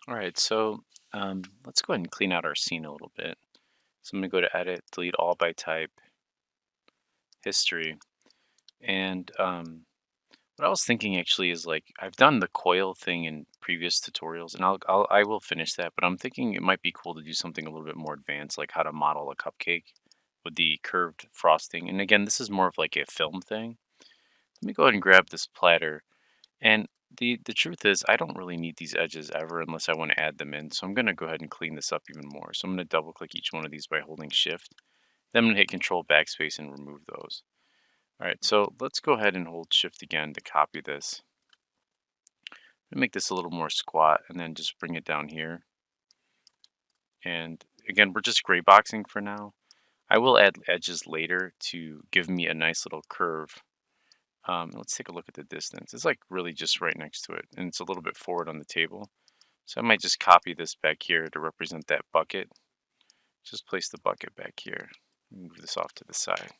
All right, so let's go ahead and clean out our scene a little bit. So I'm going to go to Edit, Delete All by Type, History. And what I was thinking actually is like I've done the coil thing in previous tutorials, and I will finish that. But I'm thinking it might be cool to do something a little bit more advanced, like how to model a cupcake with the curved frosting. And again, this is more of like a film thing. Let me go ahead and grab this platter. And the truth is, I don't really need these edges ever unless I want to add them in. So I'm going to go ahead and clean this up even more. So I'm going to double click each one of these by holding Shift. Then I'm going to hit Control Backspace and remove those. All right, so let's go ahead and hold Shift again to copy this. I'm going to make this a little more squat and then just bring it down here. And again, we're just gray boxing for now. I will add edges later to give me a nice little curve. Let's take a look at the distance. It's like really just right next to it, and it's a little bit forward on the table. So I might just copy this back here to represent that bucket. Just place the bucket back here. Move this off to the side.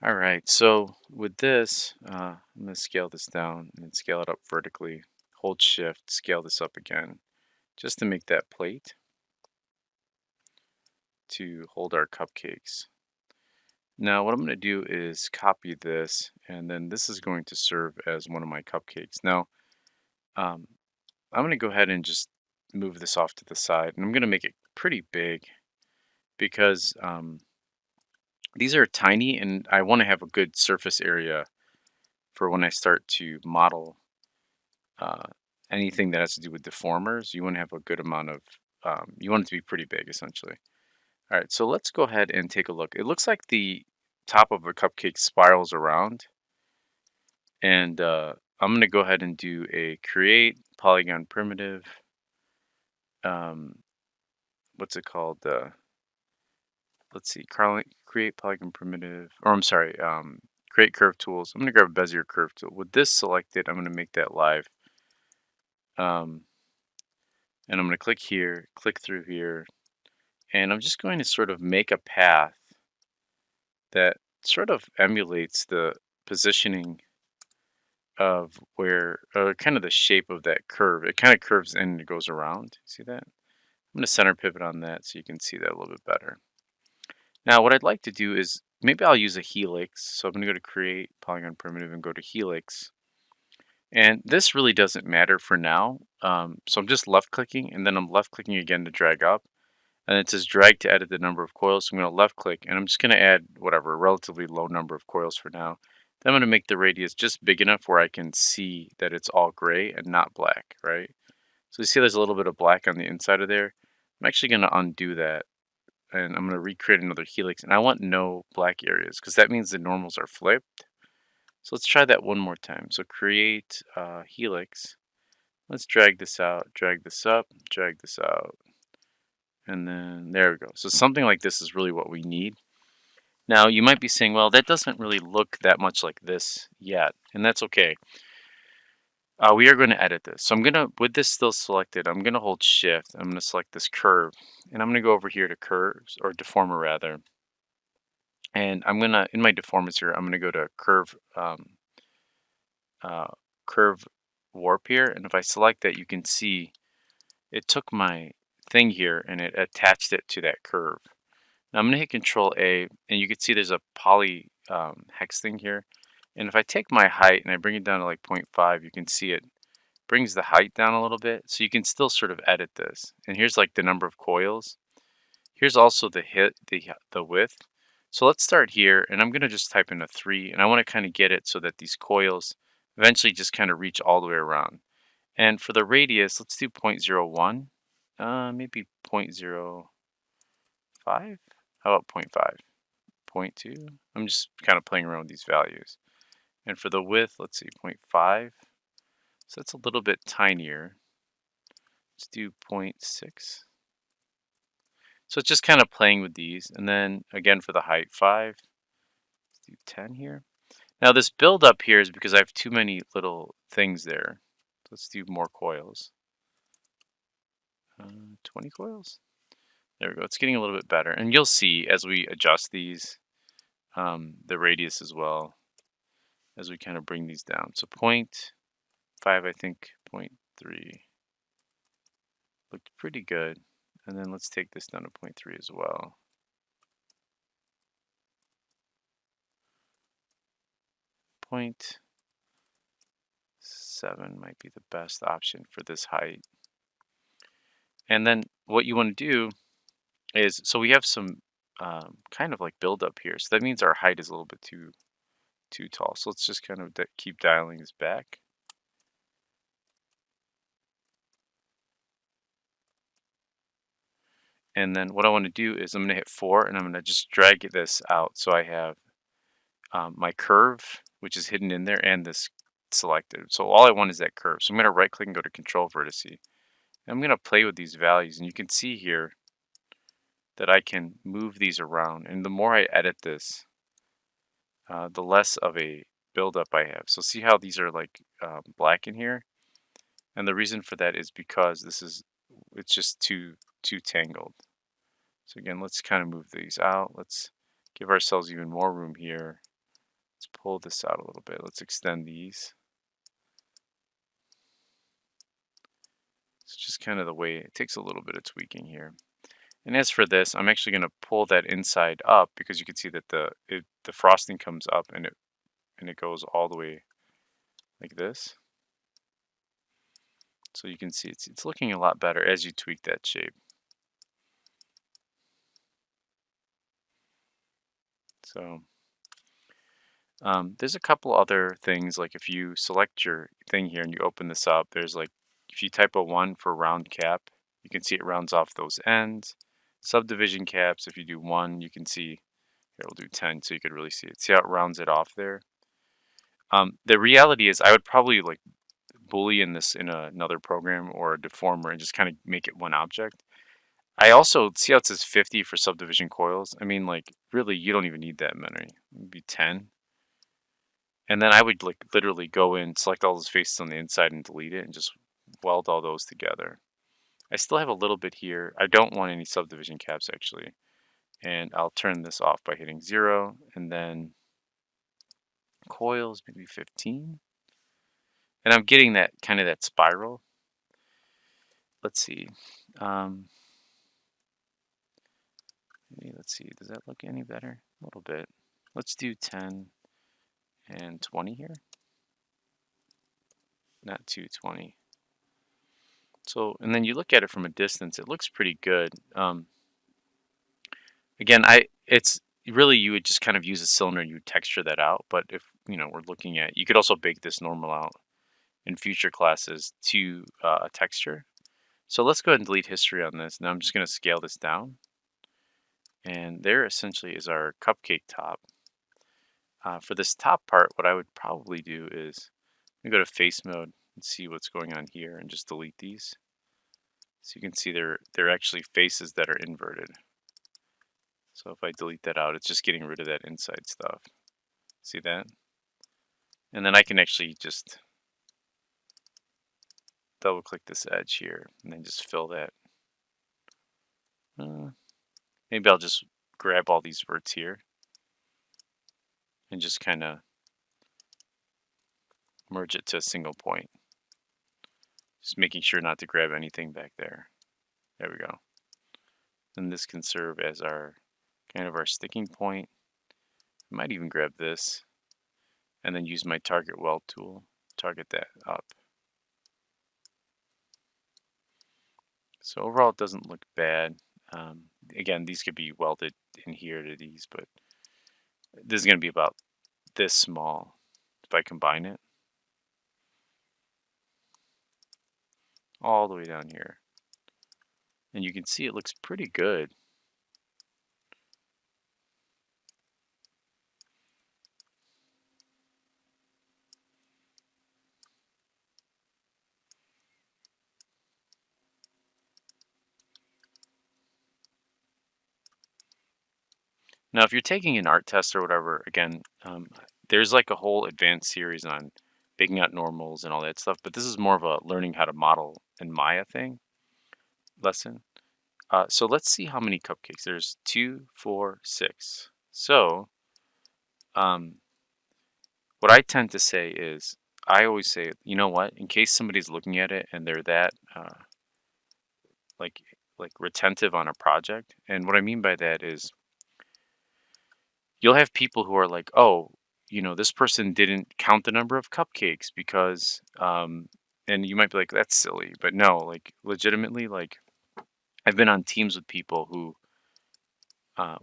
All right, so with this, I'm going to scale this down and then scale it up vertically. Hold Shift, scale this up again, just to make that plate to hold our cupcakes. Now what I'm going to do is copy this, and then this is going to serve as one of my cupcakes. Now, um, I'm going to go ahead and just move this off to the side, and I'm going to make it pretty big because these are tiny and I want to have a good surface area for when I start to model uh, anything that has to do with deformers. You want to have a good amount of, you want it to be pretty big essentially. All right, so let's go ahead and take a look. It looks like the top of a cupcake spirals around, and I'm going to go ahead and do a create polygon primitive. Um, what's it called? Let's see, create polygon primitive, or I'm sorry, create curve tools. I'm going to grab a Bezier curve tool. With this selected, I'm going to make that live. Um, and I'm going to click here, click through here, and I'm just going to sort of make a path that sort of emulates the positioning of where, kind of the shape of that curve. It kind of curves in and it goes around. See that? I'm going to center pivot on that so you can see that a little bit better. Now, what I'd like to do is maybe I'll use a helix. So I'm going to go to create polygon primitive and go to helix. And this really doesn't matter for now. So I'm just left clicking and then I'm left clicking again to drag up. And it says drag to edit the number of coils. So I'm going to left click and I'm just going to add whatever, a relatively low number of coils for now. Then I'm going to make the radius just big enough where I can see that it's all gray and not black, right? So you see there's a little bit of black on the inside of there. I'm actually going to undo that and I'm going to recreate another helix. And I want no black areas because that means the normals are flipped. So let's try that one more time. So create helix. Let's drag this out, drag this up, drag this out. And then there we go. So something like this is really what we need. Now you might be saying, well, that doesn't really look that much like this yet. And that's okay. We are going to edit this. So I'm going to, with this still selected, I'm going to hold shift. I'm going to select this curve. And I'm going to go over here to curves, or deformer rather. And I'm going to, in my deformers here, I'm going to go to curve, uh, curve warp here. And if I select that, you can see it took my thing here and it attached it to that curve. Now I'm going to hit Control A, and you can see there's a poly hex thing here. And if I take my height and I bring it down to like 0.5, you can see it brings the height down a little bit. So you can still sort of edit this. And here's like the number of coils. Here's also the width. So let's start here, and I'm going to just type in a 3, and I want to kind of get it so that these coils eventually just kind of reach all the way around. And for the radius, let's do 0.01, maybe 0.05. How about 0.5? 0.2? I'm just kind of playing around with these values. And for the width, let's see, 0.5. So that's a little bit tinier. Let's do 0.6. So it's just kind of playing with these. And then again for the height, 5. Let's do 10 here. Now this build up here is because I have too many little things there. Let's do more coils. 20 coils. There we go. It's getting a little bit better. And you'll see as we adjust these, the radius as well, as we kind of bring these down. So 0.5, I think, 0.3. Looked pretty good. And then let's take this down to 0.3 as well. 0.7 might be the best option for this height. And then what you want to do is, so we have some kind of like build up here. So that means our height is a little bit too tall. So let's just kind of keep dialing this back. And then what I want to do is I'm going to hit 4 and I'm going to just drag this out. So I have my curve, which is hidden in there, and this selected. So all I want is that curve. So I'm going to right click and go to control vertice. And I'm going to play with these values. And you can see here that I can move these around. And the more I edit this, the less of a buildup I have. So see how these are like black in here? And the reason for that is because it's just too tangled. So again, let's kind of move these out. Let's give ourselves even more room here. Let's pull this out a little bit. Let's extend these. It's just kind of the way it takes a little bit of tweaking here. And as for this, I'm actually going to pull that inside up because you can see that the frosting comes up and it goes all the way like this. So you can see it's looking a lot better as you tweak that shape. So there's a couple other things, like if you select your thing here and you open this up, there's like, if you type a 1 for round cap, you can see it rounds off those ends. Subdivision caps, if you do 1, you can see, here we'll do 10 so you could really see it. See how it rounds it off there? The reality is I would probably like boolean this in another program or a deformer and just kind of make it one object. I also see how it says 50 for subdivision coils. I mean, like, really, you don't even need that many. Maybe 10. And then I would like literally go in, select all those faces on the inside and delete it and just weld all those together. I still have a little bit here. I don't want any subdivision caps actually. And I'll turn this off by hitting 0 and then coils, maybe 15. And I'm getting that kind of that spiral. Let's see. Um, let's see. Does that look any better? A little bit. Let's do 10 and 20 here. Not 220. So, and then you look at it from a distance, it looks pretty good. Again, it's really, you would just kind of use a cylinder and you texture that out. But if, we're looking at, you could also bake this normal out in future classes to a texture. So let's go ahead and delete history on this. Now I'm just going to scale this down. And there essentially is our cupcake top. For this top part, what I would probably do is go to face mode and see what's going on here and just delete these. So you can see they're actually faces that are inverted. So if I delete that out, it's just getting rid of that inside stuff. See that? And then I can actually just double click this edge here and then just fill that. Maybe I'll just grab all these verts here and just kind of merge it to a single point. Just making sure not to grab anything back there. There we go. And this can serve as our kind of our sticking point. I might even grab this and then use my target weld tool, target that up. So overall it doesn't look bad. Again, these could be welded in here to these, but this is going to be about this small if I combine it all the way down here. And you can see it looks pretty good. Now, if you're taking an art test or whatever, again, there's like a whole advanced series on baking out normals and all that stuff, but this is more of a learning how to model in Maya thing lesson. So let's see how many cupcakes. There's 2, 4, 6. So what I tend to say is, I always say, you know what, in case somebody's looking at it and they're that like retentive on a project. And what I mean by that is you'll have people who are like, "Oh, this person didn't count the number of cupcakes because," and you might be like, "That's silly," but no, like legitimately, like I've been on teams with people who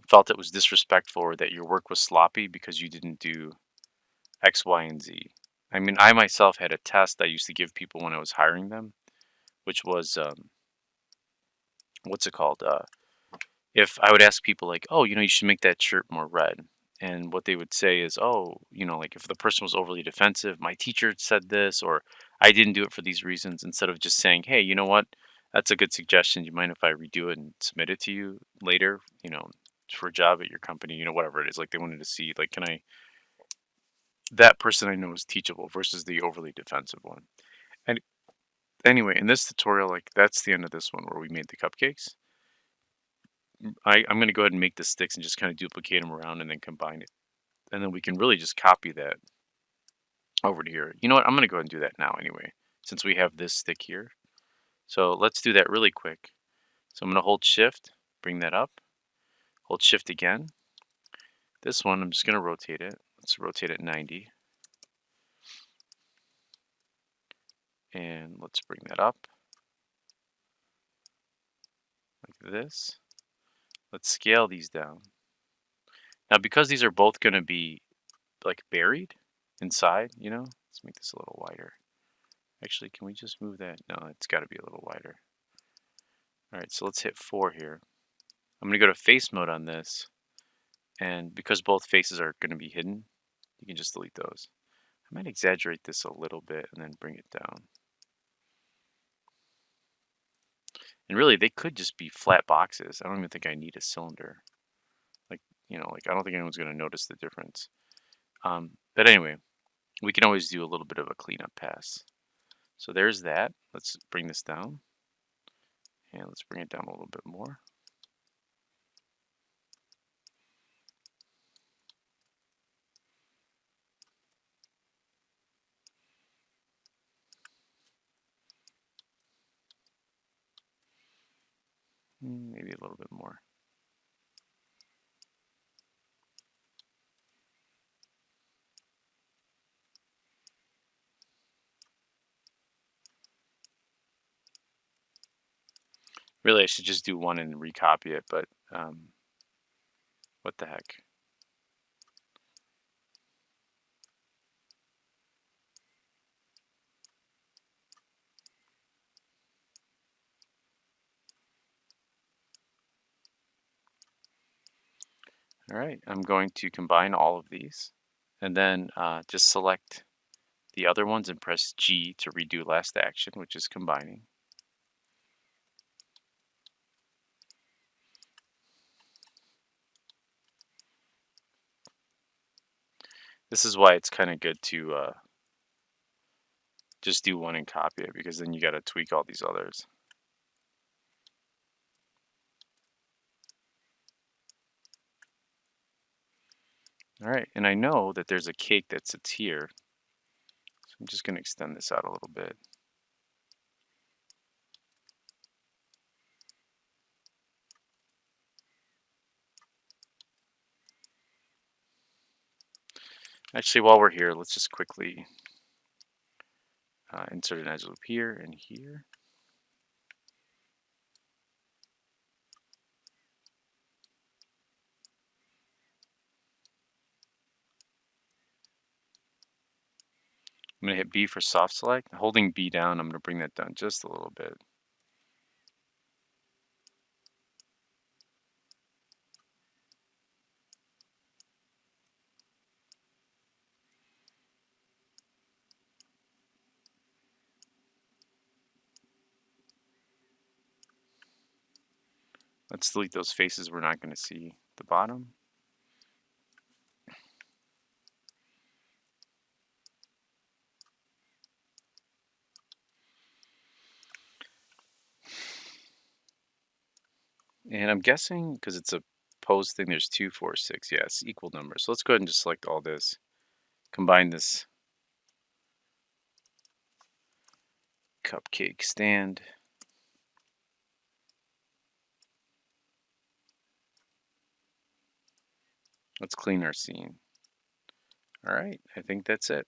felt it was disrespectful or that your work was sloppy because you didn't do X, Y, and Z. I mean, I myself had a test I used to give people when I was hiring them, which was what's it called? If I would ask people like, "Oh, you should make that shirt more red." And what they would say is, "Oh, like if the person was overly defensive, my teacher said this, or I didn't do it for these reasons," instead of just saying, "Hey, you know what? That's a good suggestion. Do you mind if I redo it and submit it to you later, for a job at your company, whatever it is." Like they wanted to see, like, can I, that person I know is teachable versus the overly defensive one. And anyway, in this tutorial, like that's the end of this one where we made the cupcakes. I'm going to go ahead and make the sticks and just kind of duplicate them around and then combine it. And then we can really just copy that over to here. You know what? I'm going to go ahead and do that now anyway, since we have this stick here. So let's do that really quick. So I'm going to hold shift, bring that up, hold shift again. This one, I'm just going to rotate it. Let's rotate it 90. And let's bring that up like this. Let's scale these down. Now, because these are both going to be like buried inside, let's make this a little wider. Actually, can we just move that? No, it's got to be a little wider. All right, so let's hit 4 here. I'm going to go to face mode on this. And because both faces are going to be hidden, you can just delete those. I might exaggerate this a little bit and then bring it down. And really, they could just be flat boxes. I don't even think I need a cylinder. Like, like I don't think anyone's going to notice the difference. But anyway, we can always do a little bit of a cleanup pass. So there's that. Let's bring this down. And let's bring it down a little bit more. Maybe a little bit more. Really, I should just do one and recopy it, but what the heck. All right, I'm going to combine all of these and then just select the other ones and press G to redo last action, which is combining. This is why it's kind of good to just do one and copy it, because then you got to tweak all these others. All right, and I know that there's a cake that sits here, so I'm just going to extend this out a little bit. Actually, while we're here, let's just quickly insert an edge loop here and here. I'm going to hit B for soft select. Holding B down, I'm going to bring that down just a little bit. Let's delete those faces we're not going to see the bottom. And I'm guessing because it's a pose thing, there's 2, 4, 6. Yes, equal numbers. So let's go ahead and just select all this. Combine this cupcake stand. Let's clean our scene. All right, I think that's it.